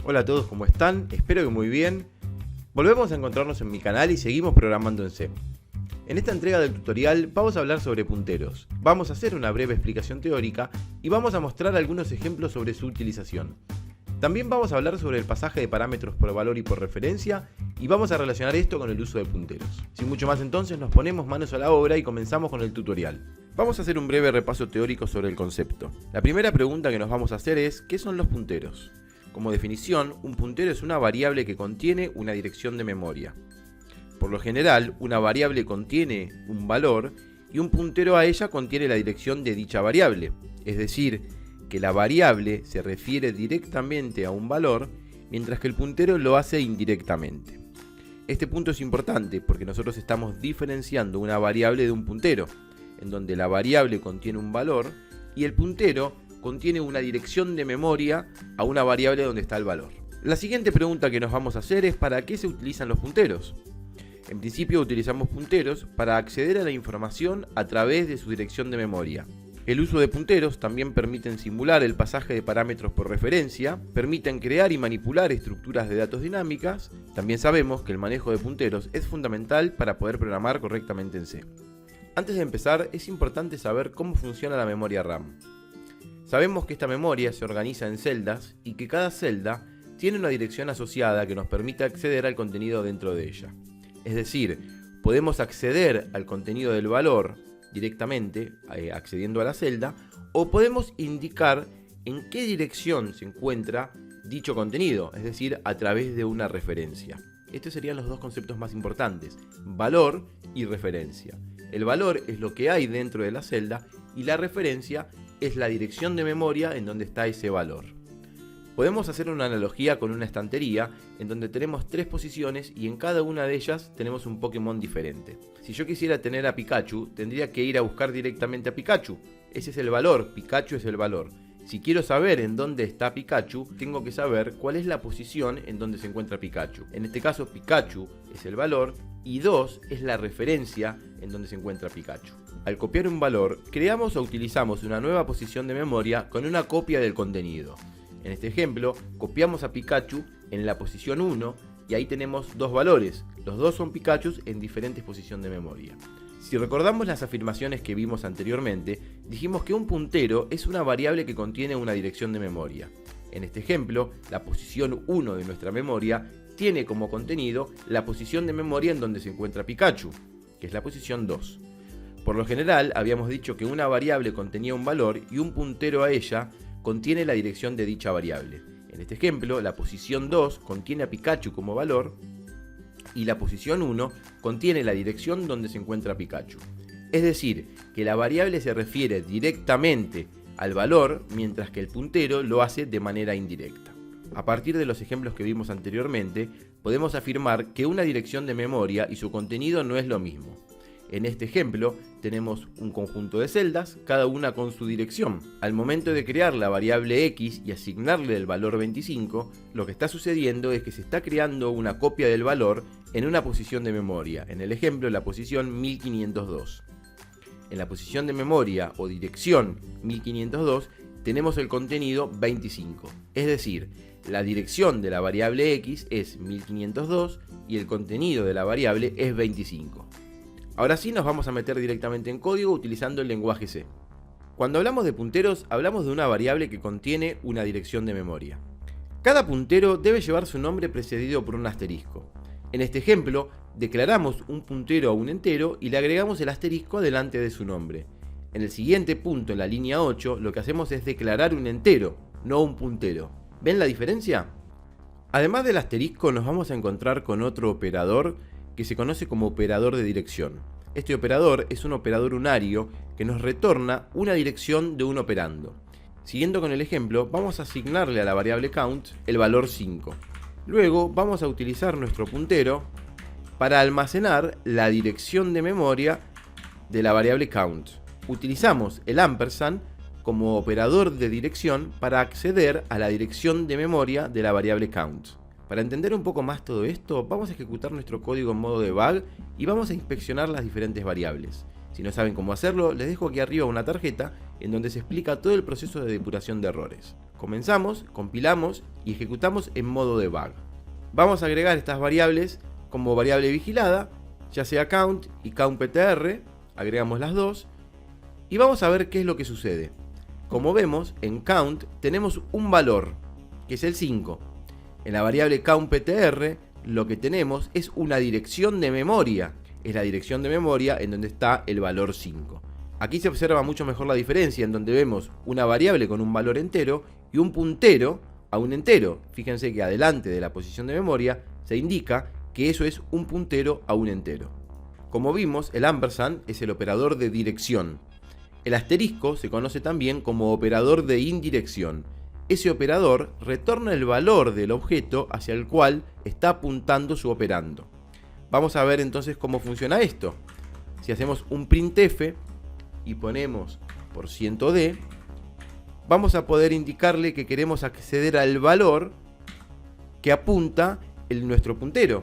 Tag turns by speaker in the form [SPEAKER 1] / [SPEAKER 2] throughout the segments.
[SPEAKER 1] Hola a todos, ¿cómo están? Espero que muy bien. Volvemos a encontrarnos en mi canal y seguimos programando en C. En esta entrega del tutorial vamos a hablar sobre punteros. Vamos a hacer una breve explicación teórica y vamos a mostrar algunos ejemplos sobre su utilización. También vamos a hablar sobre el pasaje de parámetros por valor y por referencia y vamos a relacionar esto con el uso de punteros. Sin mucho más entonces nos ponemos manos a la obra y comenzamos con el tutorial. Vamos a hacer un breve repaso teórico sobre el concepto. La primera pregunta que nos vamos a hacer es ¿qué son los punteros? Como definición, un puntero es una variable que contiene una dirección de memoria. Por lo general, una variable contiene un valor y un puntero a ella contiene la dirección de dicha variable. Es decir, que la variable se refiere directamente a un valor, mientras que el puntero lo hace indirectamente. Este punto es importante porque nosotros estamos diferenciando una variable de un puntero, en donde la variable contiene un valor y el puntero contiene una dirección de memoria a una variable donde está el valor. La siguiente pregunta que nos vamos a hacer es ¿para qué se utilizan los punteros? En principio utilizamos punteros para acceder a la información a través de su dirección de memoria. El uso de punteros también permiten simular el pasaje de parámetros por referencia, permiten crear y manipular estructuras de datos dinámicas. También sabemos que el manejo de punteros es fundamental para poder programar correctamente en C. Antes de empezar, es importante saber cómo funciona la memoria RAM. Sabemos que esta memoria se organiza en celdas y que cada celda tiene una dirección asociada que nos permite acceder al contenido dentro de ella. Es decir, podemos acceder al contenido del valor directamente accediendo a la celda o podemos indicar en qué dirección se encuentra dicho contenido, es decir, a través de una referencia. Estos serían los dos conceptos más importantes, valor y referencia. El valor es lo que hay dentro de la celda y la referencia es la dirección de memoria en donde está ese valor. Podemos hacer una analogía con una estantería en donde tenemos tres posiciones y en cada una de ellas tenemos un Pokémon diferente. Si yo quisiera tener a Pikachu, tendría que ir a buscar directamente a Pikachu. Ese es el valor, Pikachu es el valor. Si quiero saber en dónde está Pikachu, tengo que saber cuál es la posición en donde se encuentra Pikachu. En este caso, Pikachu es el valor y 2 es la referencia en donde se encuentra Pikachu. Al copiar un valor, creamos o utilizamos una nueva posición de memoria con una copia del contenido. En este ejemplo, copiamos a Pikachu en la posición 1 y ahí tenemos dos valores. Los dos son Pikachus en diferentes posiciones de memoria. Si recordamos las afirmaciones que vimos anteriormente, dijimos que un puntero es una variable que contiene una dirección de memoria. En este ejemplo, la posición 1 de nuestra memoria tiene como contenido la posición de memoria en donde se encuentra Pikachu, que es la posición 2. Por lo general, habíamos dicho que una variable contenía un valor y un puntero a ella contiene la dirección de dicha variable. En este ejemplo, la posición 2 contiene a Pikachu como valor y la posición 1 contiene la dirección donde se encuentra Pikachu. Es decir, que la variable se refiere directamente al valor, mientras que el puntero lo hace de manera indirecta. A partir de los ejemplos que vimos anteriormente, podemos afirmar que una dirección de memoria y su contenido no es lo mismo. En este ejemplo tenemos un conjunto de celdas, cada una con su dirección. Al momento de crear la variable x y asignarle el valor 25, lo que está sucediendo es que se está creando una copia del valor en una posición de memoria, en el ejemplo la posición 1502. En la posición de memoria o dirección 1502 tenemos el contenido 25, es decir, la dirección de la variable x es 1502 y el contenido de la variable es 25. Ahora sí nos vamos a meter directamente en código utilizando el lenguaje C. Cuando hablamos de punteros, hablamos de una variable que contiene una dirección de memoria. Cada puntero debe llevar su nombre precedido por un asterisco. En este ejemplo, declaramos un puntero a un entero y le agregamos el asterisco delante de su nombre. En el siguiente punto, en la línea 8, lo que hacemos es declarar un entero, no un puntero. ¿Ven la diferencia? Además del asterisco, nos vamos a encontrar con otro operador que se conoce como operador de dirección. Este operador es un operador unario que nos retorna una dirección de un operando. Siguiendo con el ejemplo, vamos a asignarle a la variable count el valor 5. Luego vamos a utilizar nuestro puntero para almacenar la dirección de memoria de la variable count. Utilizamos el ampersand como operador de dirección para acceder a la dirección de memoria de la variable count. Para entender un poco más todo esto, vamos a ejecutar nuestro código en modo debug y vamos a inspeccionar las diferentes variables. Si no saben cómo hacerlo, les dejo aquí arriba una tarjeta en donde se explica todo el proceso de depuración de errores. Comenzamos, compilamos y ejecutamos en modo debug. Vamos a agregar estas variables como variable vigilada, ya sea count y countPTR, agregamos las dos y vamos a ver qué es lo que sucede. Como vemos, en count tenemos un valor, que es el 5. En la variable countPTR lo que tenemos es una dirección de memoria. Es la dirección de memoria en donde está el valor 5. Aquí se observa mucho mejor la diferencia en donde vemos una variable con un valor entero y un puntero a un entero. Fíjense que adelante de la posición de memoria se indica que eso es un puntero a un entero. Como vimos, el ampersand es el operador de dirección. El asterisco se conoce también como operador de indirección. Ese operador retorna el valor del objeto hacia el cual está apuntando su operando. Vamos a ver entonces cómo funciona esto. Si hacemos un printf y ponemos %d, vamos a poder indicarle que queremos acceder al valor que apunta nuestro puntero.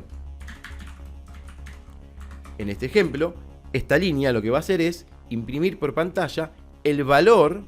[SPEAKER 1] En este ejemplo, esta línea lo que va a hacer es imprimir por pantalla el valor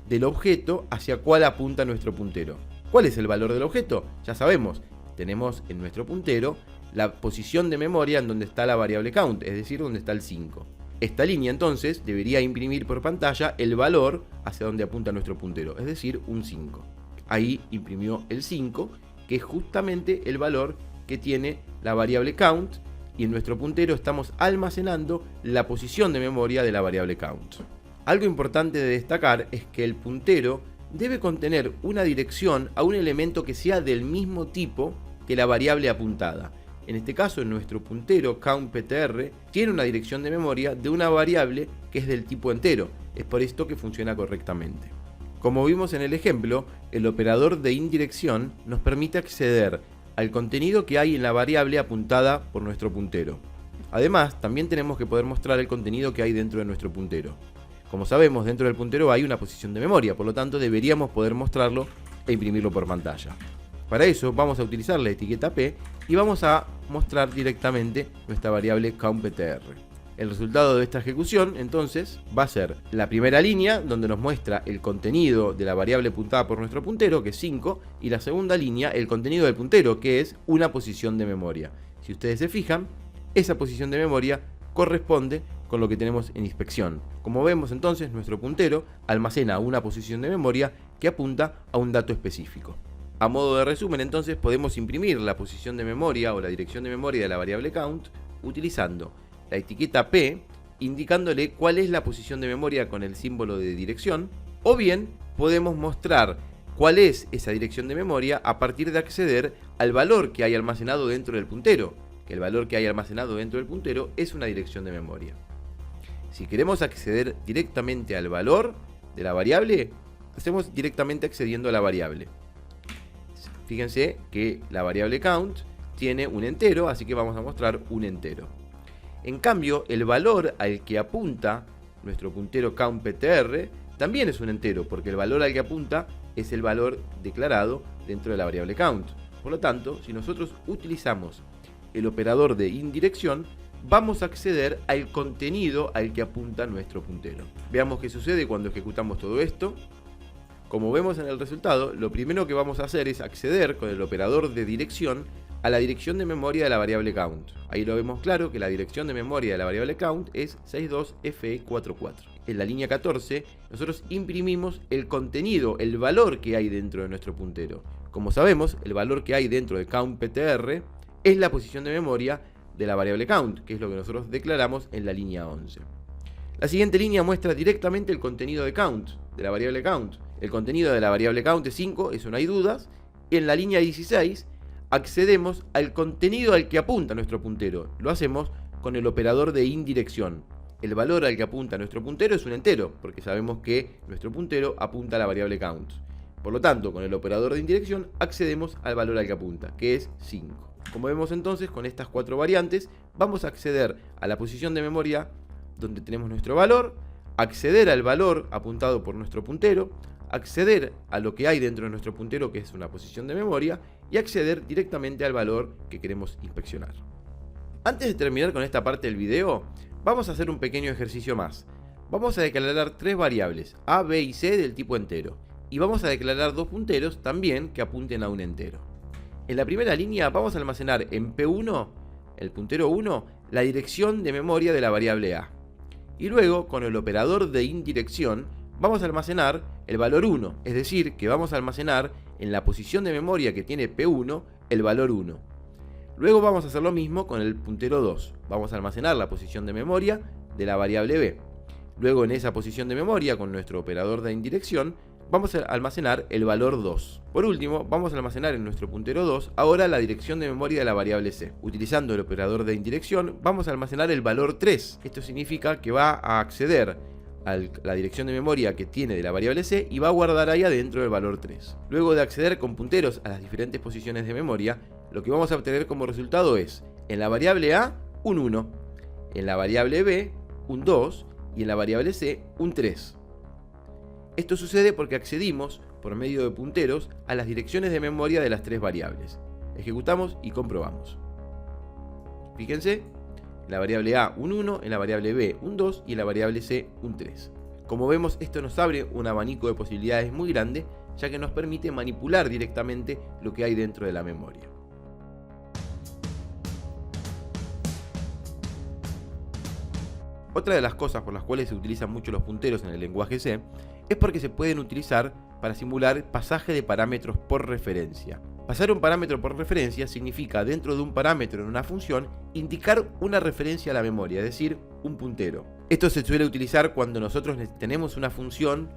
[SPEAKER 1] del objeto hacia cuál apunta nuestro puntero. ¿Cuál es el valor del objeto? Ya sabemos, tenemos en nuestro puntero la posición de memoria en donde está la variable count, es decir, donde está el 5. Esta línea entonces debería imprimir por pantalla el valor hacia donde apunta nuestro puntero, es decir, un 5. Ahí imprimió el 5, que es justamente el valor que tiene la variable count, y en nuestro puntero estamos almacenando la posición de memoria de la variable count. Algo importante de destacar es que el puntero debe contener una dirección a un elemento que sea del mismo tipo que la variable apuntada. En este caso, nuestro puntero countPTR tiene una dirección de memoria de una variable que es del tipo entero. Es por esto que funciona correctamente. Como vimos en el ejemplo, el operador de indirección nos permite acceder al contenido que hay en la variable apuntada por nuestro puntero. Además, también tenemos que poder mostrar el contenido que hay dentro de nuestro puntero. Como sabemos, dentro del puntero hay una posición de memoria, por lo tanto deberíamos poder mostrarlo e imprimirlo por pantalla. Para eso vamos a utilizar la etiqueta P y vamos a mostrar directamente nuestra variable countPTR. El resultado de esta ejecución entonces va a ser la primera línea donde nos muestra el contenido de la variable apuntada por nuestro puntero, que es 5, y la segunda línea el contenido del puntero, que es una posición de memoria. Si ustedes se fijan, esa posición de memoria corresponde con lo que tenemos en inspección. Como vemos entonces, nuestro puntero almacena una posición de memoria que apunta a un dato específico. A modo de resumen, entonces, podemos imprimir la posición de memoria o la dirección de memoria de la variable count utilizando la etiqueta P, indicándole cuál es la posición de memoria con el símbolo de dirección, o bien podemos mostrar cuál es esa dirección de memoria a partir de acceder al valor que hay almacenado dentro del puntero, que el valor que hay almacenado dentro del puntero es una dirección de memoria. Si queremos acceder directamente al valor de la variable, hacemos directamente accediendo a la variable. Fíjense que la variable count tiene un entero, así que vamos a mostrar un entero. En cambio, el valor al que apunta nuestro puntero countPTR también es un entero, porque el valor al que apunta es el valor declarado dentro de la variable count. Por lo tanto, si nosotros utilizamos el operador de indirección, vamos a acceder al contenido al que apunta nuestro puntero. Veamos qué sucede cuando ejecutamos todo esto. Como vemos en el resultado, lo primero que vamos a hacer es acceder con el operador de dirección a la dirección de memoria de la variable count. Ahí lo vemos claro que la dirección de memoria de la variable count es 62FE44. En la línea 14, nosotros imprimimos el contenido, el valor que hay dentro de nuestro puntero. Como sabemos, el valor que hay dentro de countPTR es la posición de memoria de la variable count, que es lo que nosotros declaramos en la línea 11. La siguiente línea muestra directamente el contenido de count, de la variable count. El contenido de la variable count es 5, eso no hay dudas. En la línea 16 accedemos al contenido al que apunta nuestro puntero. Lo hacemos con el operador de indirección. El valor al que apunta nuestro puntero es un entero, porque sabemos que nuestro puntero apunta a la variable count. Por lo tanto, con el operador de indirección accedemos al valor al que apunta, que es 5. Como vemos entonces, con estas 4 variantes, vamos a acceder a la posición de memoria donde tenemos nuestro valor, acceder al valor apuntado por nuestro puntero, acceder a lo que hay dentro de nuestro puntero, que es una posición de memoria, y acceder directamente al valor que queremos inspeccionar. Antes de terminar con esta parte del video, Vamos a hacer un pequeño ejercicio más. Vamos a declarar tres variables, a, b y c del tipo entero. Y vamos a declarar dos punteros también que apunten a un entero. En la primera línea vamos a almacenar en P1, el puntero 1, la dirección de memoria de la variable a. Y luego, con el operador de indirección, vamos a almacenar el valor 1, es decir, que vamos a almacenar en la posición de memoria que tiene P1 el valor 1. Luego vamos a hacer lo mismo con el puntero 2. Vamos a almacenar la posición de memoria de la variable b. Luego en esa posición de memoria, con nuestro operador de indirección, vamos a almacenar el valor 2. Por último, vamos a almacenar en nuestro puntero 2 ahora la dirección de memoria de la variable c. Utilizando el operador de indirección, vamos a almacenar el valor 3. Esto significa que va a acceder a la dirección de memoria que tiene de la variable c y va a guardar ahí adentro el valor 3. Luego de acceder con punteros a las diferentes posiciones de memoria, lo que vamos a obtener como resultado es, en la variable a, un 1, en la variable b, un 2 y en la variable c, un 3. Esto sucede porque accedimos, por medio de punteros, a las direcciones de memoria de las tres variables. Ejecutamos y comprobamos. Fíjense, en la variable a un 1, en la variable b un 2 y en la variable c un 3. Como vemos, esto nos abre un abanico de posibilidades muy grande, ya que nos permite manipular directamente lo que hay dentro de la memoria. Otra de las cosas por las cuales se utilizan mucho los punteros en el lenguaje C es porque se pueden utilizar para simular pasaje de parámetros por referencia. Pasar un parámetro por referencia significa, dentro de un parámetro en una función, indicar una referencia a la memoria, es decir, un puntero. Esto se suele utilizar cuando nosotros tenemos una función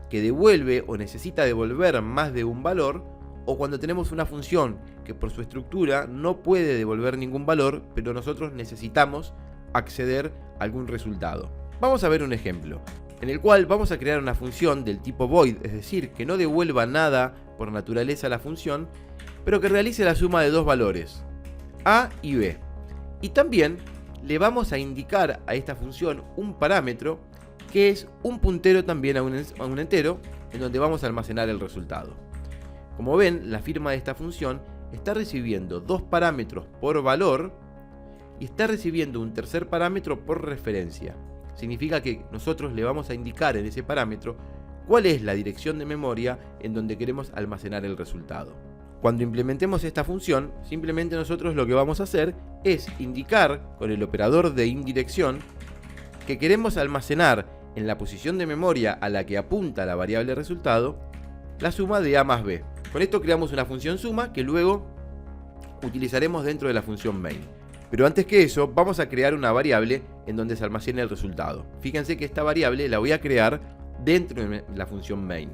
[SPEAKER 1] que devuelve o necesita devolver más de un valor, o cuando tenemos una función que por su estructura no puede devolver ningún valor, pero nosotros necesitamos acceder a algún resultado. Vamos a ver un ejemplo, en el cual vamos a crear una función del tipo void, es decir, que no devuelva nada por naturaleza a la función, pero que realice la suma de dos valores, a y b. Y también le vamos a indicar a esta función un parámetro que es un puntero también a un entero, en donde vamos a almacenar el resultado. Como ven, la firma de esta función está recibiendo dos parámetros por valor y está recibiendo un tercer parámetro por referencia. Significa que nosotros le vamos a indicar en ese parámetro cuál es la dirección de memoria en donde queremos almacenar el resultado. Cuando implementemos esta función, simplemente nosotros lo que vamos a hacer es indicar con el operador de indirección que queremos almacenar en la posición de memoria a la que apunta la variable resultado la suma de a más b. Con esto creamos una función suma que luego utilizaremos dentro de la función main. Pero antes que eso, vamos a crear una variable en donde se almacene el resultado. Fíjense que esta variable la voy a crear dentro de la función main.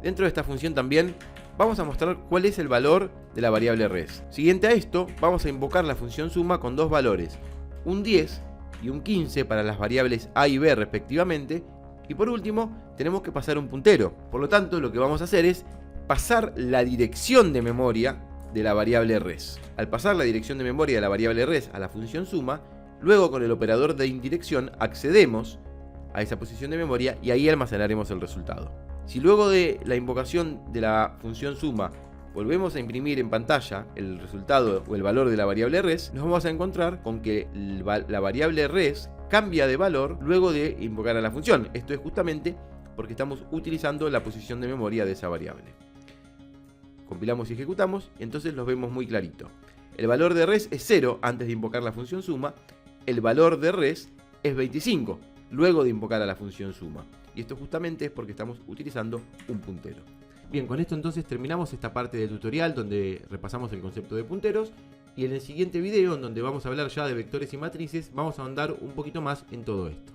[SPEAKER 1] Dentro de esta función también vamos a mostrar cuál es el valor de la variable res. Siguiente a esto, vamos a invocar la función suma con dos valores, un 10 y un 15 para las variables a y b respectivamente. Y por último, tenemos que pasar un puntero. Por lo tanto, lo que vamos a hacer es pasar la dirección de memoria de la variable res. Al pasar la dirección de memoria de la variable res a la función suma, luego con el operador de indirección accedemos a esa posición de memoria y ahí almacenaremos el resultado. Si luego de la invocación de la función suma volvemos a imprimir en pantalla el resultado o el valor de la variable res, nos vamos a encontrar con que la variable res cambia de valor luego de invocar a la función. Esto es justamente porque estamos utilizando la posición de memoria de esa variable. Compilamos y ejecutamos y entonces los vemos muy clarito. El valor de res es 0 antes de invocar la función suma. El valor de res es 25 luego de invocar a la función suma. Y esto justamente es porque estamos utilizando un puntero. Bien, con esto entonces terminamos esta parte del tutorial donde repasamos el concepto de punteros. Y en el siguiente video, en donde vamos a hablar ya de vectores y matrices, vamos a ahondar un poquito más en todo esto.